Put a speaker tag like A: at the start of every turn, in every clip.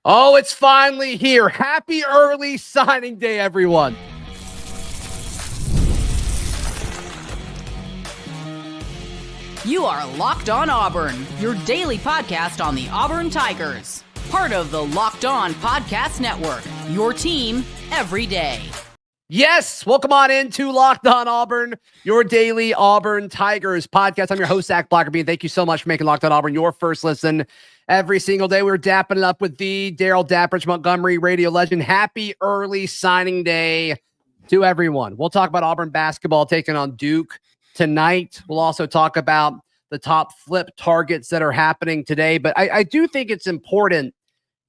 A: Oh, it's finally here. Happy early signing day, everyone.
B: You are Locked On Auburn, your daily podcast on the Auburn Tigers. Part of the Locked On Podcast Network, your team every day.
A: Yes, welcome on into Locked On Auburn, your daily Auburn Tigers podcast. I'm your host, Zac Blackerby, and thank you so much for making Locked On Auburn your first listen every single day. We're dapping it up with the Darrell Dapprich, Montgomery radio legend. Happy early signing day to everyone. We'll talk about Auburn basketball taking on Duke tonight. We'll also talk about the top flip targets that are happening today. But I do think it's important,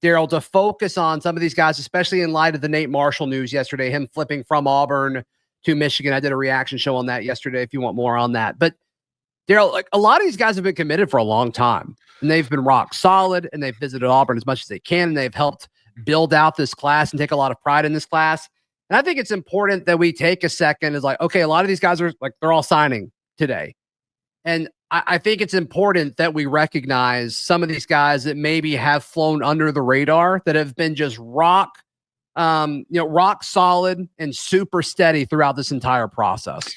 A: Darrell, to focus on some of these guys, especially in light of the Nate Marshall news yesterday, him flipping from Auburn to Michigan. I did a reaction show on that yesterday if you want more on that. But Darrell, like, a lot of these guys have been committed for a long time, and they've been rock solid, and they've visited Auburn as much as they can, and they've helped build out this class and take a lot of pride in this class. And I think it's important that we take a second as like, okay, a lot of these guys are like, they're all signing today. And I think it's important that we recognize some of these guys that maybe have flown under the radar, that have been just rock solid and super steady throughout this entire process.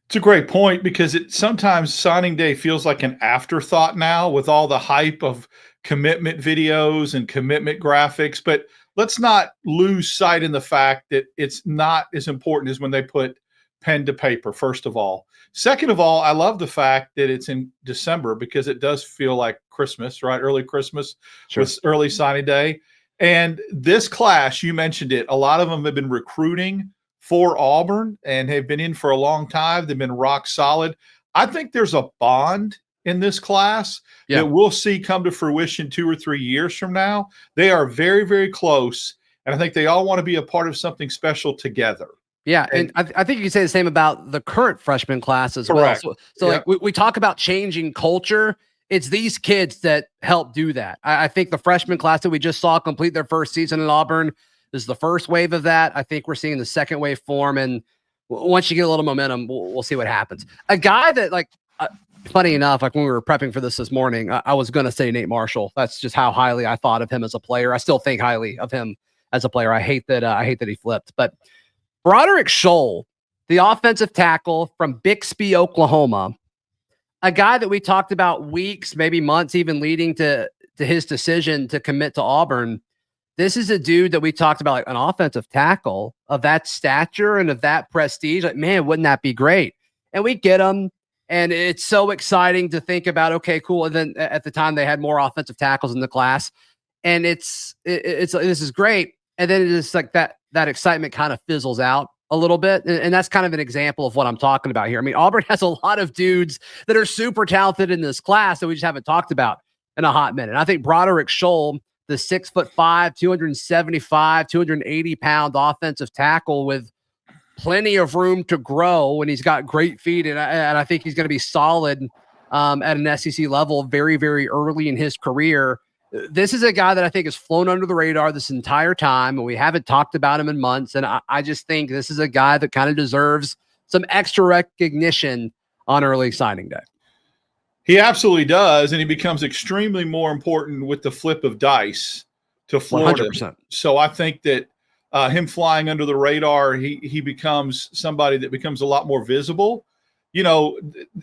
C: It's a great point, because sometimes signing day feels like an afterthought now with all the hype of commitment videos and commitment graphics. But let's not lose sight in the fact that it's not as important as when they put pen to paper, first of all. Second of all, I love the fact that it's in December, because it does feel like Christmas, right? Early Christmas with early signing day. And this class, you mentioned it, a lot of them have been recruiting for Auburn and have been in for a long time. They've been rock solid. I think there's a bond in this class that we'll see come to fruition 2 or 3 years from now. They are very, very close. And I think they all want to be a part of something special together.
A: Yeah, and I think you can say the same about the current freshman class as well. So like we talk about changing culture. It's these kids that help do that. I think the freshman class that we just saw complete their first season in Auburn is the first wave of that. I think we're seeing the second wave form, and once you get a little momentum, we'll see what happens. A guy that, like, funny enough, like when we were prepping for this morning, I was going to say Nate Marshall. That's just how highly I thought of him as a player. I still think highly of him as a player. I hate that he flipped, but Broderick Scholl, the offensive tackle from Bixby, Oklahoma, a guy that we talked about weeks, maybe months, even leading to his decision to commit to Auburn. This is a dude that we talked about, like an offensive tackle of that stature and of that prestige. Like, man, wouldn't that be great? And we get him, and it's so exciting to think about, okay, cool. And then at the time they had more offensive tackles in the class, and it's this is great. And then it's like that excitement kind of fizzles out a little bit. And that's kind of an example of what I'm talking about here. I mean, Auburn has a lot of dudes that are super talented in this class that we just haven't talked about in a hot minute. I think Broderick Scholl, the 6'5", 275, 280-pound offensive tackle with plenty of room to grow, and he's got great feet, and I think he's going to be solid at an SEC level very, very early in his career. This is a guy that I think has flown under the radar this entire time, and we haven't talked about him in months. And I just think this is a guy that kind of deserves some extra recognition on early signing day.
C: He absolutely does, and he becomes extremely more important with the flip of dice to Florida.
A: 100%.
C: So I think that him flying under the radar, he becomes somebody that becomes a lot more visible. You know,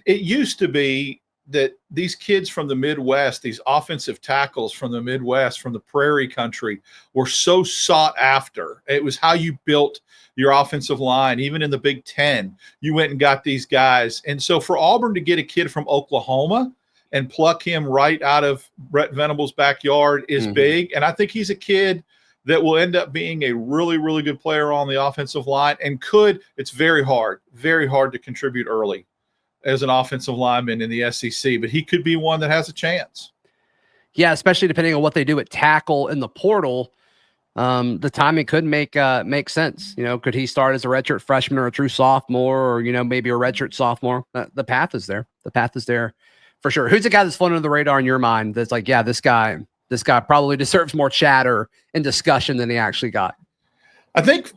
C: it used to be that these kids from the Midwest, these offensive tackles from the Midwest, from the prairie country, were so sought after. It was how you built your offensive line. Even in the Big Ten, you went and got these guys. And so for Auburn to get a kid from Oklahoma and pluck him right out of Brett Venables' backyard is big. And I think he's a kid that will end up being a really, really good player on the offensive line, and it's very hard to contribute early as an offensive lineman in the SEC, but he could be one that has a chance.
A: Yeah, especially depending on what they do at tackle in the portal. The timing could make sense. You know, could he start as a redshirt freshman or a true sophomore, or, you know, maybe a redshirt sophomore? The path is there. The path is there for sure. Who's the guy that's flown under the radar in your mind that's like, yeah, this guy probably deserves more chatter and discussion than he actually got?
C: I think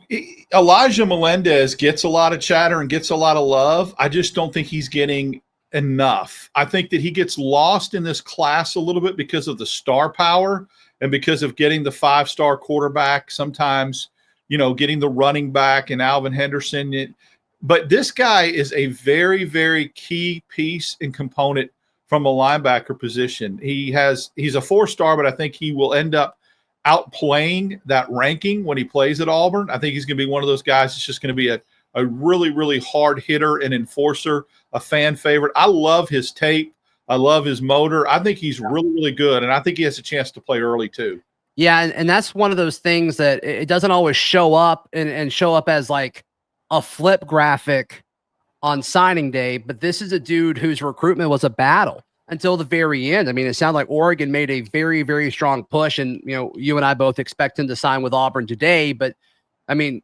C: Elijah Melendez gets a lot of chatter and gets a lot of love. I just don't think he's getting enough. I think that he gets lost in this class a little bit because of the star power and because of getting the 5-star quarterback, sometimes, getting the running back and Alvin Henderson. But this guy is a very, very key piece and component from a linebacker position. He's a 4-star, but I think he will end up outplaying that ranking when he plays at Auburn. I think he's going to be one of those guys that's just going to be a really, really hard hitter and enforcer, a fan favorite. I love his tape. I love his motor. I think he's really, really good, and I think he has a chance to play early too.
A: Yeah, and that's one of those things that it doesn't always show up and show up as like a flip graphic on signing day, but this is a dude whose recruitment was a battle until the very end. I mean, it sounded like Oregon made a very, very strong push, and you and I both expect him to sign with Auburn today, but I mean,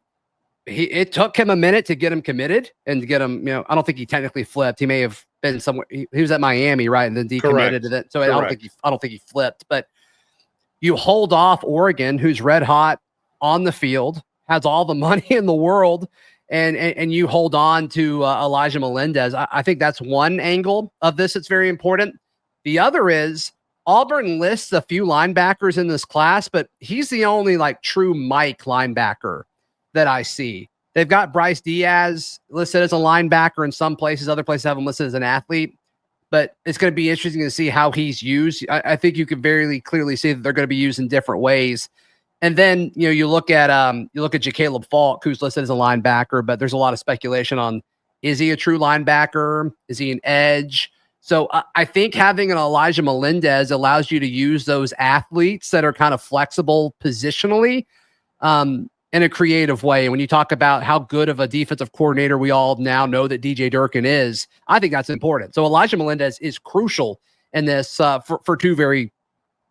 A: it took him a minute to get him committed and to get him, I don't think he technically flipped. He may have been somewhere. He was at Miami, right? And then decommitted to that. So I don't think he flipped, but you hold off Oregon, who's red hot on the field, has all the money in the world, and you hold on to Elijah Melendez. I think that's one angle of this that's very important. The other is Auburn lists a few linebackers in this class, but he's the only like true Mike linebacker that I see. They've got Bryce Diaz listed as a linebacker in some places. Other places have him listed as an athlete. But it's going to be interesting to see how he's used. I think you can very clearly see that they're going to be used in different ways. And then, you look at Jacaleb Falk, who's listed as a linebacker, but there's a lot of speculation on, is he a true linebacker? Is he an edge? So I think having an Elijah Melendez allows you to use those athletes that are kind of flexible positionally in a creative way. And when you talk about how good of a defensive coordinator we all now know that DJ Durkin is, I think that's important. So Elijah Melendez is crucial in this for two very,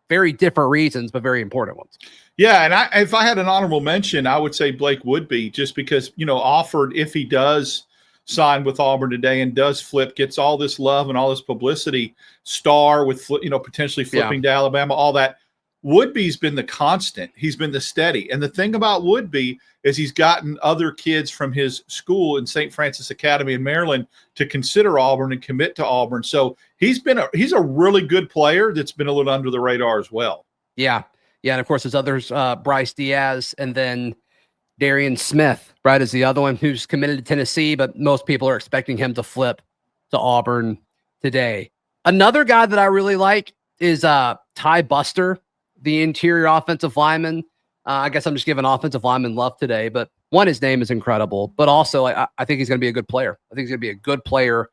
A: very different reasons, but very important ones.
C: Yeah, and if I had an honorable mention, I would say Blake Woodby, just because, offered, if he does sign with Auburn today and does flip, gets all this love and all this publicity, star with, potentially flipping to Alabama, all that. Woodby's been the constant. He's been the steady. And the thing about Woodby is he's gotten other kids from his school in St. Francis Academy in Maryland to consider Auburn and commit to Auburn. So he's a really good player that's been a little under the radar as well.
A: Yeah. Yeah. And of course, there's others, Bryce Diaz, and then Darian Smith, right, is the other one who's committed to Tennessee, but most people are expecting him to flip to Auburn today. Another guy that I really like is Ty Buster, the interior offensive lineman. I guess I'm just giving offensive lineman love today, but one, his name is incredible, but also I think he's going to be a good player. I think he's going to be a good player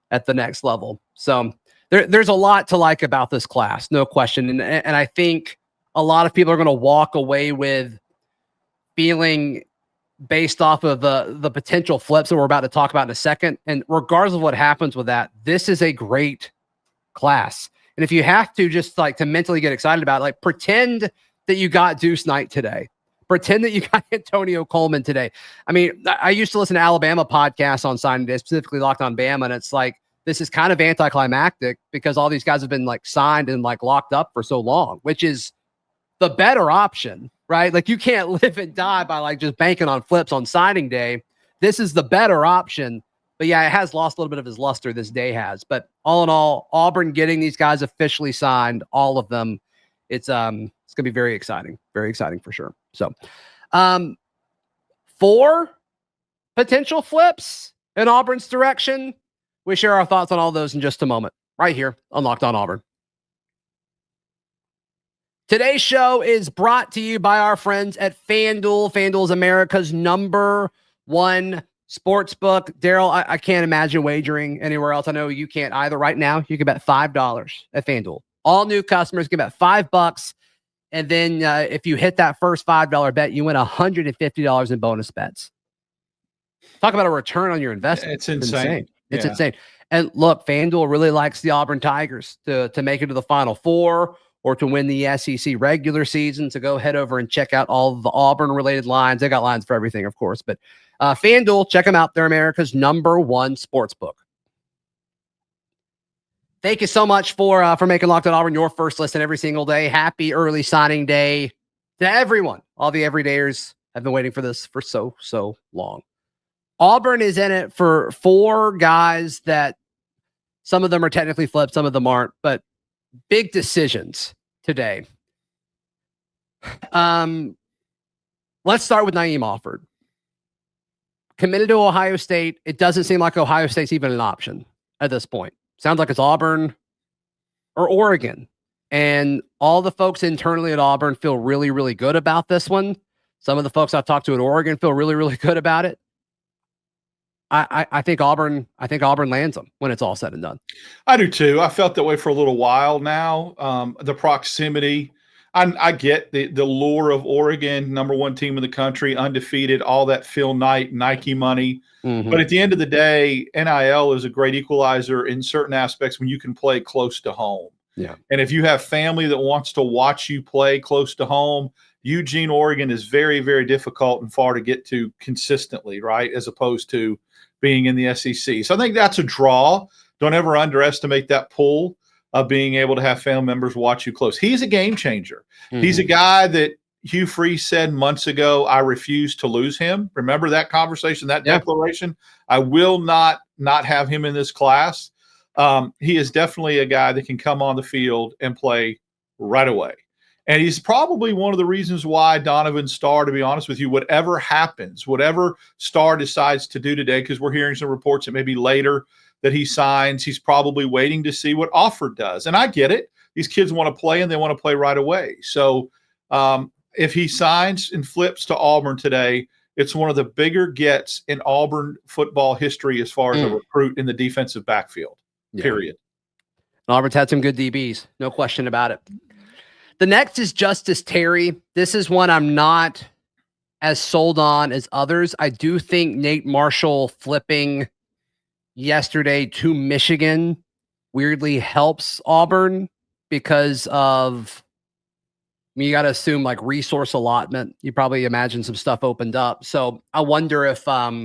A: at the next level. So there's a lot to like about this class, no question. And I think a lot of people are going to walk away with feeling, based off of the potential flips that we're about to talk about in a second. And regardless of what happens with that, this is a great class. And if you have to just like to mentally get excited about it, like pretend that you got Deuce Knight today, pretend that you got Antonio Coleman today. I mean, I used to listen to Alabama podcasts on signing day, specifically Locked on Bama. And it's like, this is kind of anticlimactic because all these guys have been like signed and like locked up for so long, which is the better option, right? Like you can't live and die by like just banking on flips on signing day. This is the better option. But yeah, it has lost a little bit of his luster, this day has. But all in all, Auburn getting these guys officially signed, all of them, it's going to be very exciting for sure. So 4 potential flips in Auburn's direction. We share our thoughts on all those in just a moment, right here on Locked on Auburn. Today's show is brought to you by our friends at FanDuel. FanDuel is America's #1 sportsbook. Darrell, I can't imagine wagering anywhere else. I know you can't either. Right now, you can bet $5 at FanDuel. All new customers can bet $5. And then if you hit that first $5 bet, you win $150 in bonus bets. Talk about a return on your investment.
C: It's insane.
A: It's insane. And look, FanDuel really likes the Auburn Tigers to make it to the Final Four or to win the SEC regular season. So go head over and check out all the Auburn-related lines. They got lines for everything, of course. But FanDuel, check them out. They're America's #1 sportsbook. Thank you so much for making Locked on Auburn your first listen every single day. Happy early signing day to everyone. All the everydayers have been waiting for this for so long. Auburn is in it for 4 guys that some of them are technically flipped, some of them aren't, but big decisions today. Let's start with Naeem Offord. Committed to Ohio State. It doesn't seem like Ohio State's even an option at this point. Sounds like it's Auburn or Oregon. And all the folks internally at Auburn feel really, really good about this one. Some of the folks I've talked to at Oregon feel really, really good about it. I think Auburn lands them when it's all said and done.
C: I do too. I felt that way for a little while now. The proximity, I get the lure of Oregon, number one team in the country, undefeated, all that Phil Knight, Nike money. Mm-hmm. But at the end of the day, NIL is a great equalizer in certain aspects when you can play close to home.
A: Yeah.
C: And if you have family that wants to watch you play close to home, Eugene, Oregon is very, very difficult and far to get to consistently, right? As opposed to being in the SEC. So I think that's a draw. Don't ever underestimate that pull of being able to have family members watch you close. He's a game changer. Mm-hmm. He's a guy that Hugh Freeze said months ago, I refuse to lose him. Remember that conversation, that declaration? I will not have him in this class. He is definitely a guy that can come on the field and play right away. And he's probably one of the reasons why Donovan Starr, to be honest with you, whatever happens, whatever Starr decides to do today, because we're hearing some reports that maybe later that he signs, he's probably waiting to see what Offord does. And I get it. These kids want to play and they want to play right away. So if he signs and flips to Auburn today, it's one of the bigger gets in Auburn football history as far as a recruit in the defensive backfield, period.
A: Auburn's had some good DBs, no question about it. The next is Justus Terry. This is one I'm not as sold on as others. I do think Nate Marshall flipping yesterday to Michigan weirdly helps Auburn because of, you got to assume like resource allotment. You probably imagine some stuff opened up. So I wonder if, I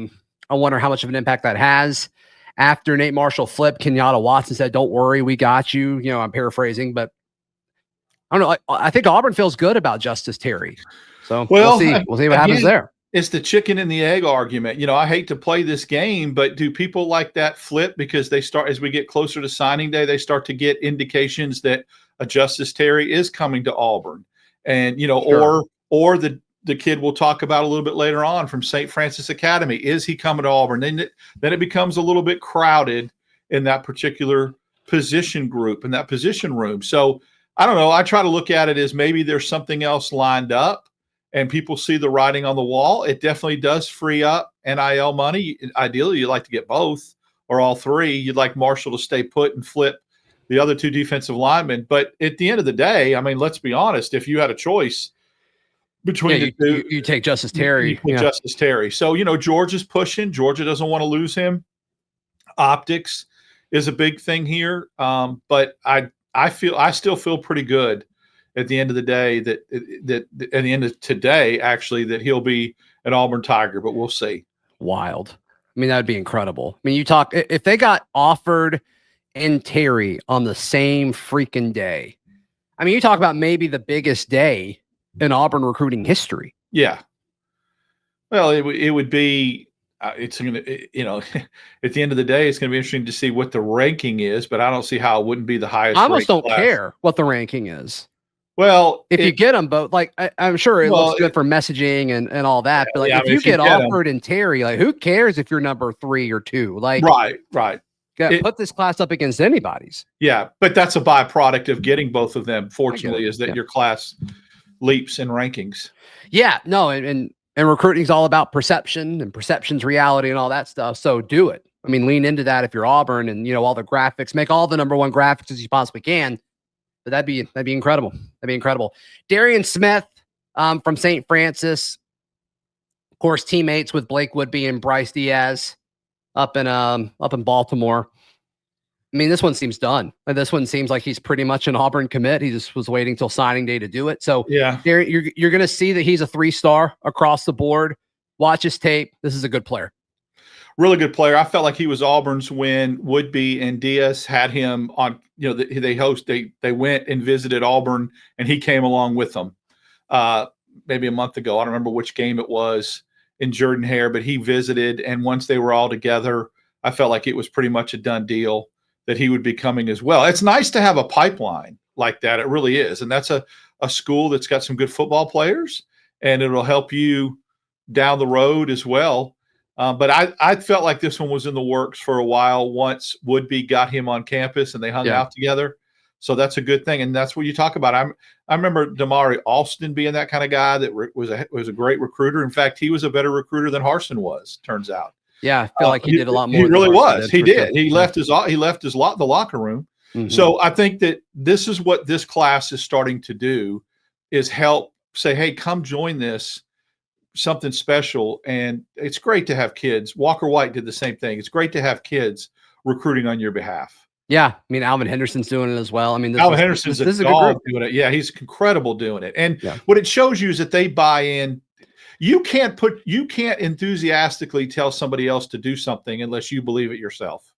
A: wonder how much of an impact that has. After Nate Marshall flipped, Kenyatta Watson said, "Don't worry, we got you." You know, I'm paraphrasing, but I don't know. I think Auburn feels good about Justus Terry. So we'll see. We'll see what happens there.
C: It's the chicken and the egg argument. You know, I hate to play this game, but do people like that flip because they start, as we get closer to signing day, they start to get indications that a Justus Terry is coming to Auburn, and or the kid we'll talk about a little bit later on from St. Francis Academy, is he coming to Auburn? Then it becomes a little bit crowded in that particular position group, in that position room. So I don't know. I try to look at it as maybe there's something else lined up and people see the writing on the wall. It definitely does free up NIL money. Ideally, you'd like to get both or all three. You'd like Marshall to stay put and flip the other two defensive linemen. But at the end of the day, I mean, let's be honest. If you had a choice between the two,
A: you take Justus Terry.
C: Justus Terry. So, Georgia's pushing. Georgia doesn't want to lose him. Optics is a big thing here. But I still feel pretty good at the end of the day that at the end of today, actually, that he'll be an Auburn Tiger, but we'll see.
A: Wild. I mean, that'd be incredible. I mean, if they got Offord and Terry on the same freaking day, I mean, you talk about maybe the biggest day in Auburn recruiting history.
C: Yeah. Well, it would be, it's going to, at the end of the day, it's going to be interesting to see what the ranking is, but I don't see how it wouldn't be the highest.
A: I almost don't care what the ranking is.
C: Well,
A: if you get them both, like I'm sure it looks good for messaging and all that, but like if you get Offord and Terry, like who cares if you're number 3 or 2? Like
C: right.
A: Put this class up against anybody's.
C: Yeah, but that's a byproduct of getting both of them. Fortunately, is that your class leaps in rankings.
A: Yeah, no, and recruiting is all about perception, and perception's reality and all that stuff. So do it. I mean, lean into that if you're Auburn, and all the graphics, make all the number 1 graphics as you possibly can. But that'd be incredible. That'd be incredible. Darian Smith from St. Francis, of course, teammates with Blake Woodby and Bryce Diaz up in Baltimore. I mean, this one seems done. This one seems like he's pretty much an Auburn commit. He just was waiting till signing day to do it. So
C: yeah,
A: you're going to see that he's a 3-star across the board. Watch his tape. This is a good player.
C: Really good player. I felt like he was Auburn's when Woodby and Diaz had him on. They went and visited Auburn, and he came along with them. Maybe a month ago, I don't remember which game it was in Jordan-Hare, but he visited, and once they were all together, I felt like it was pretty much a done deal that he would be coming as well. It's nice to have a pipeline like that. It really is. And that's a school that's got some good football players, and it'll help you down the road as well. But I felt like this one was in the works for a while once Woodby got him on campus and they hung out together. So that's a good thing. And that's what you talk about. I remember Damari Alston being that kind of guy that was a great recruiter. In fact, he was a better recruiter than Harsin was, turns out.
A: Yeah, I feel like he did a lot more.
C: He really was. He did.
A: Sure.
C: He left the locker room. Mm-hmm. So I think that this is what this class is starting to do, is help say, hey, come join this, something special. And it's great to have kids. Walker White did the same thing. It's great to have kids recruiting on your behalf.
A: Yeah, I mean, Alvin Henderson's doing it as well. I mean,
C: Alvin Henderson's a dog doing it. Yeah, he's incredible doing it. And what it shows you is that they buy in. You can't enthusiastically tell somebody else to do something unless you believe it yourself.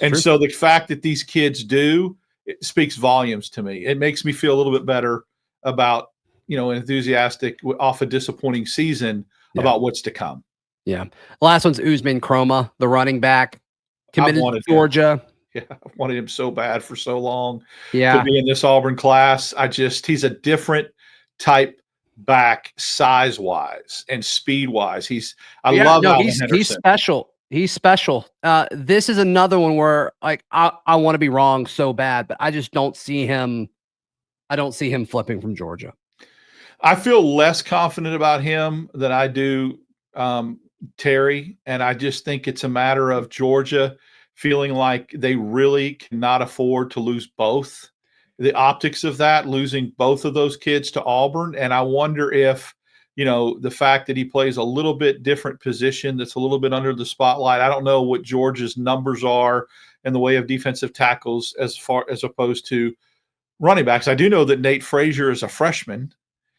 C: And so the fact that these kids do, it speaks volumes to me. It makes me feel a little bit better about, enthusiastic off a disappointing season about what's to come.
A: Yeah. The last one's Usman Kroma, the running back, committed to Georgia.
C: Yeah, I've wanted him so bad for so long
A: to
C: be in this Auburn class. He's a different type back, size-wise and speed-wise. I love Alvin Henderson.
A: He's special. He's special. This is another one where I want to be wrong so bad, but I just don't see him. I don't see him flipping from Georgia.
C: I feel less confident about him than I do Terry, and I just think it's a matter of Georgia feeling like they really cannot afford to lose both. The optics of that, losing both of those kids to Auburn. And I wonder if, the fact that he plays a little bit different position that's a little bit under the spotlight. I don't know what Georgia's numbers are in the way of defensive tackles as opposed to running backs. I do know that Nate Frazier is a freshman.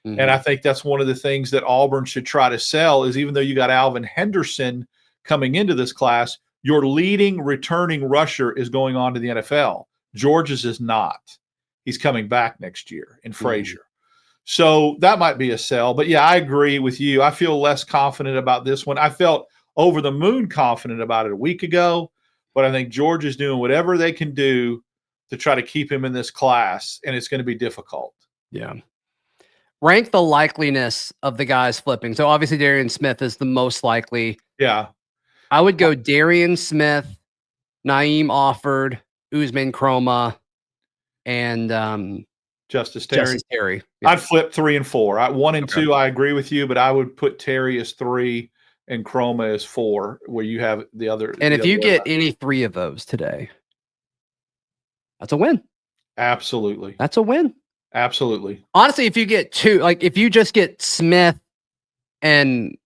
C: Mm-hmm. And I think that's one of the things that Auburn should try to sell is, even though you got Alvin Henderson coming into this class, your leading returning rusher is going on to the NFL. Georgia's is not. He's coming back next year in Frazier. Mm-hmm. So that might be a sell. But, yeah, I agree with you. I feel less confident about this one. I felt over the moon confident about it a week ago, but I think Georgia's doing whatever they can do to try to keep him in this class, and it's going to be difficult.
A: Yeah. Rank the likeliness of the guys flipping. So, obviously, Darian Smith is the most likely.
C: Yeah.
A: I would go Darian Smith, Naeem Offord, Usman Kroma, and
C: Justus Terry.
A: Yeah.
C: I'd flip 3 and 4. 1 and 2, I agree with you, but I would put Terry as 3 and Kroma as 4, where you have the other.
A: And if you get any 3 of those today, that's a win.
C: Absolutely.
A: That's a win.
C: Absolutely.
A: Honestly, if you get 2, if you just get Smith and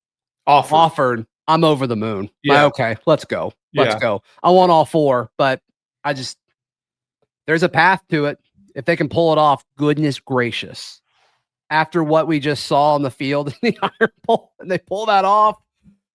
A: Offord, I'm over the moon.
C: Yeah.
A: Okay, let's go. Let's go. I want all 4, but there's a path to it. If they can pull it off, goodness gracious. After what we just saw on the field in the Iron Bowl, and they pull that off,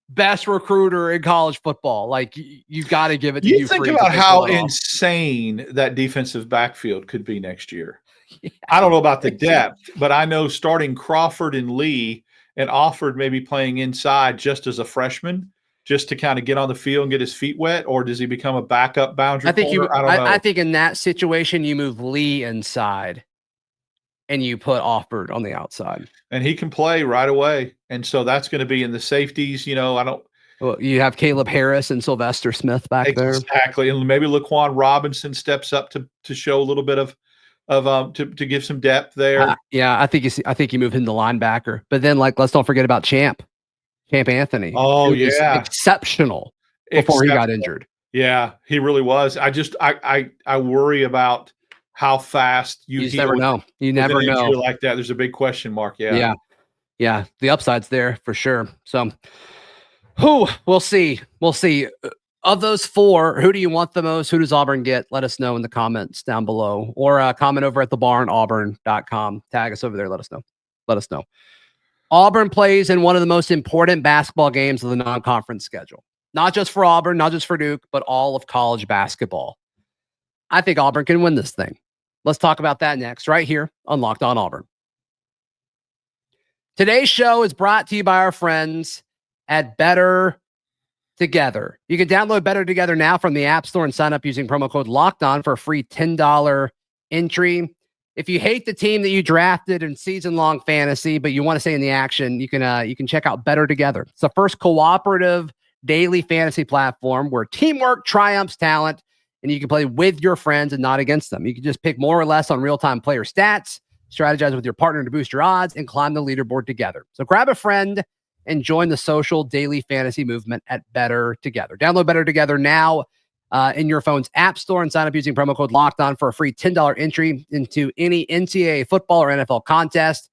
A: best recruiter in college football. You got to give it to you.
C: You think about how insane that defensive backfield could be next year. Yeah, I don't know about the depth, but I know starting Crawford and Lee and Offord maybe playing inside just as a freshman, just to kind of get on the field and get his feet wet, or does he become a backup boundary corner? I don't know.
A: I think in that situation, you move Lee inside and you put Offord on the outside.
C: And he can play right away. And so that's going to be in the safeties.
A: Well, you have Caleb Harris and Sylvester Smith back there.
C: Exactly. And maybe Laquan Robinson steps up to show a little bit of to give some depth there.
A: I think you move him to linebacker. But then let's don't forget about Champ Anthony.
C: Oh, yeah.
A: Exceptional before he got injured.
C: Yeah, he really was. I worry about how fast you
A: just never know. You never know.
C: Like that. There's a big question mark. Yeah.
A: Yeah. The upside's there for sure. So we'll see. We'll see. Of those 4, who do you want the most? Who does Auburn get? Let us know in the comments down below, or comment over at thebarnauburn.com. Tag us over there. Let us know. Auburn plays in one of the most important basketball games of the non-conference schedule. Not just for Auburn, not just for Duke, but all of college basketball. I think Auburn can win this thing. Let's talk about that next, right here on Locked On Auburn. Today's show is brought to you by our friends at Better Together. You can download Better Together now from the App Store and sign up using promo code LOCKEDON for a free $10 entry. if you hate the team that you drafted in season-long fantasy, but you want to stay in the action, you can check out Better Together. It's the first cooperative daily fantasy platform where teamwork triumphs talent, and you can play with your friends and not against them. You can just pick more or less on real-time player stats, strategize with your partner to boost your odds, and climb the leaderboard together. So grab a friend and join the social daily fantasy movement at Better Together. Download Better Together now in your phone's app store and sign up using promo code LOCKEDON for a free $10 entry into any NCAA football or NFL contest.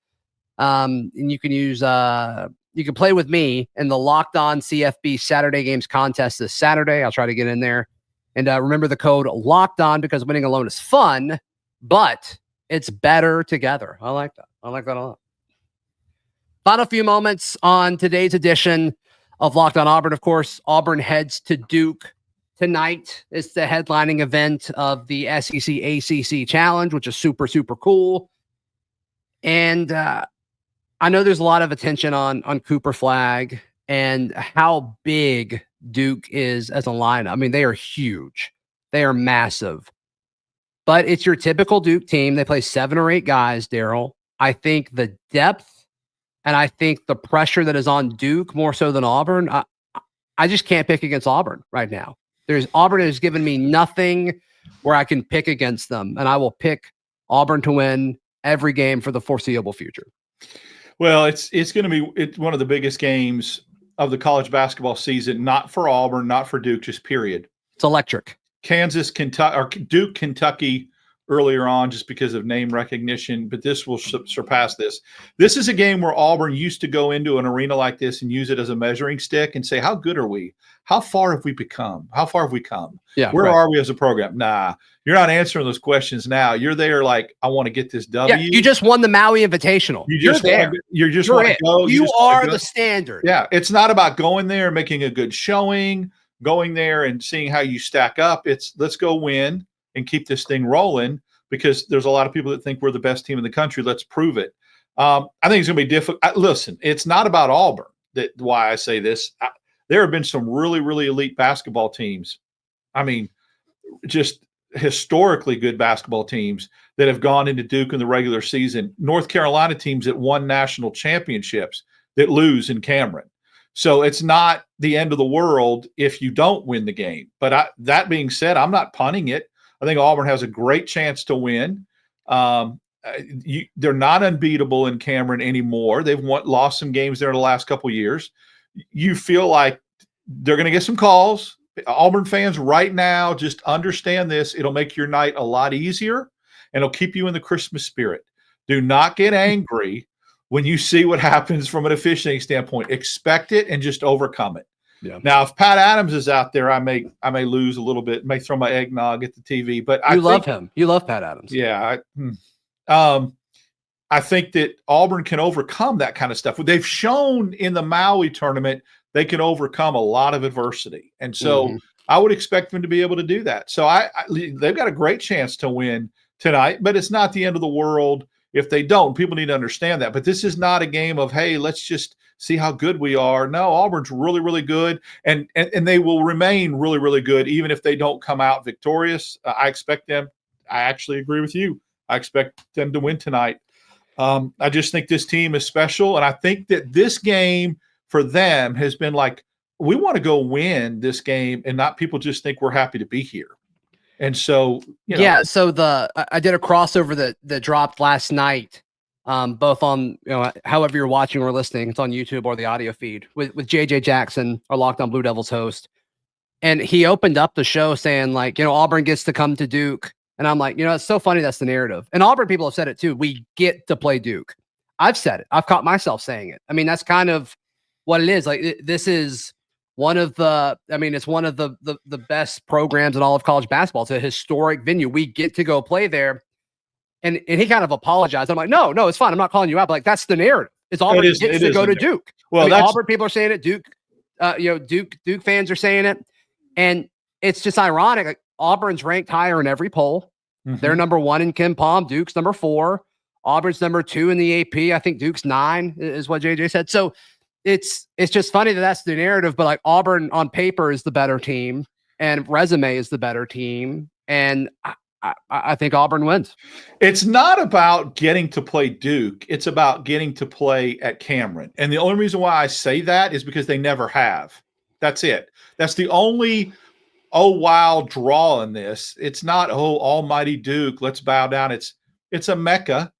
A: And you can use you can play with me in the Locked On CFB Saturday Games contest this Saturday. I'll try to get in there. And remember the code Locked On because winning alone is fun, but it's better together. I like that. I like that a lot. Final few moments on today's edition of Locked On Auburn. Of course, Auburn heads to Duke tonight. It's the headlining event of the SEC ACC Challenge, which is super, super cool. And I know there's a lot of attention on Cooper Flagg and how big Duke is as a lineup. I mean, they are huge. They are massive. But it's your typical Duke team. They play 7 or 8 guys, Darrell. I think the depth and I think the pressure that is on Duke more so than Auburn, I just can't pick against Auburn right now. Auburn has given me nothing where I can pick against them, and I will pick Auburn to win every game for the foreseeable future.
C: Well, it's going to be one of the biggest games of the college basketball season, not for Auburn, not for Duke, just period.
A: It's electric.
C: Kansas, Kentucky, or Duke, Kentucky earlier on just because of name recognition, but this will surpass this. This is a game where Auburn used to go into an arena like this and use it as a measuring stick and say, how good are we? How far have we become? How far have we come?
A: Yeah,
C: Where are we as a program? Nah, you're not answering those questions now. You're there like, I want to get this W.
A: Yeah, you just won the Maui Invitational.
C: You're there. You just want to go.
A: You are the standard.
C: Yeah, it's not about going there, making a good showing, going there and seeing how you stack up. It's let's go win and keep this thing rolling because there's a lot of people that think we're the best team in the country. Let's prove it. I think it's going to be difficult. Listen, it's not about Auburn. That's why I say this. There have been some really, really elite basketball teams. I mean, just historically good basketball teams that have gone into Duke in the regular season. North Carolina teams that won national championships that lose in Cameron. So it's not the end of the world if you don't win the game. But that being said, I'm not punting it. I think Auburn has a great chance to win. They're not unbeatable in Cameron anymore. They've lost some games there in the last couple of years. You feel like they're going to get some calls. Auburn fans right now, just understand this. It'll make your night a lot easier, and it'll keep you in the Christmas spirit. Do not get angry when you see what happens from an officiating standpoint. Expect it and just overcome it. Yeah. Now, if Pat Adams is out there, I may lose a little bit, may throw my eggnog at the TV. But I
A: love him. You love Pat Adams.
C: Yeah. I think that Auburn can overcome that kind of stuff. They've shown in the Maui tournament they can overcome a lot of adversity, and so I would expect them to be able to do that. So they've got a great chance to win tonight, but it's not the end of the world if they don't. People need to understand that. But this is not a game of, hey, let's just see how good we are. No, Auburn's really, really good, and they will remain really, really good even if they don't come out victorious. I expect them. I actually agree with you. I expect them to win tonight. I just think this team is special, and I think that this game for them has been like, we want to go win this game and not people just think we're happy to be here. And so,
A: yeah. So I did a crossover that dropped last night, both on, however you're watching or listening, it's on YouTube or the audio feed with JJ Jackson, our Locked On Blue Devils host. And he opened up the show saying like, Auburn gets to come to Duke. And I'm like, it's so funny. That's the narrative. And Auburn people have said it too. We get to play Duke. I've said it. I've caught myself saying it. I mean, that's kind of what it is. Like this is one of it's one of the best programs in all of college basketball. It's a historic venue. We get to go play there. And he kind of apologized. I'm like, no, it's fine. I'm not calling you out. But like, that's the narrative. It's Auburn gets to go to Duke. Well, Auburn people are saying it. Duke, Duke fans are saying it. And it's just ironic. Like, Auburn's ranked higher in every poll. Mm-hmm. They're number 1 in Ken Palm. Duke's number 4. Auburn's number 2 in the AP. I think Duke's 9 is what JJ said. So it's just funny that's the narrative, but like Auburn on paper is the better team and resume is the better team. And I think Auburn wins.
C: It's not about getting to play Duke. It's about getting to play at Cameron. And the only reason why I say that is because they never have. That's it. That's the only, oh, wow, draw in this. It's not, oh, almighty Duke, let's bow down. It's a Mecca.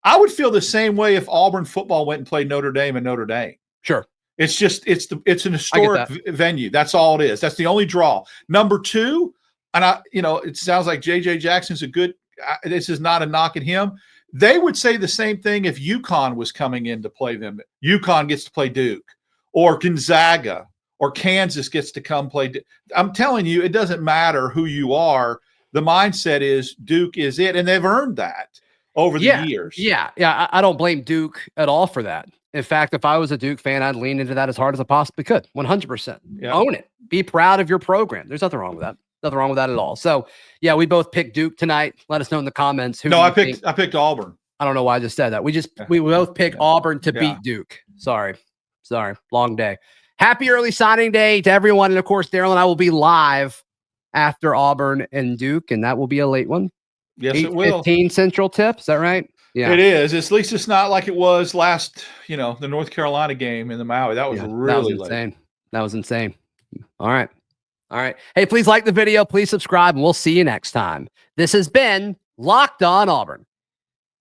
C: I would feel the same way if Auburn football went and played Notre Dame and Notre Dame.
A: Sure.
C: It's just, it's an historic venue. That's all it is. That's the only draw. Number two, and it sounds like J.J. Jackson's a good, this is not a knock at him. They would say the same thing if UConn was coming in to play them. UConn gets to play Duke, or Gonzaga, or Kansas gets to come play. I'm telling you, it doesn't matter who you are. The mindset is Duke is it, and they've earned that over the years.
A: Yeah. I don't blame Duke at all for that. In fact, if I was a Duke fan, I'd lean into that as hard as I possibly could. 100%.
C: Yep.
A: Own it. Be proud of your program. There's nothing wrong with that. Nothing wrong with that at all. So, yeah, we both picked Duke tonight. Let us know in the comments.
C: I picked Auburn.
A: I don't know why I just said that. We both picked Auburn to beat Duke. Sorry. Long day. Happy early signing day to everyone. And, of course, Darrell and I will be live after Auburn and Duke, and that will be a late one.
C: Yes, it will.
A: 8:15 Central tip. Is that right? Yeah,
C: it is. At least it's not like it was last, the North Carolina game in the Maui. That was really
A: insane. That was insane. All right. Hey, please like the video. Please subscribe, and we'll see you next time. This has been Locked On Auburn.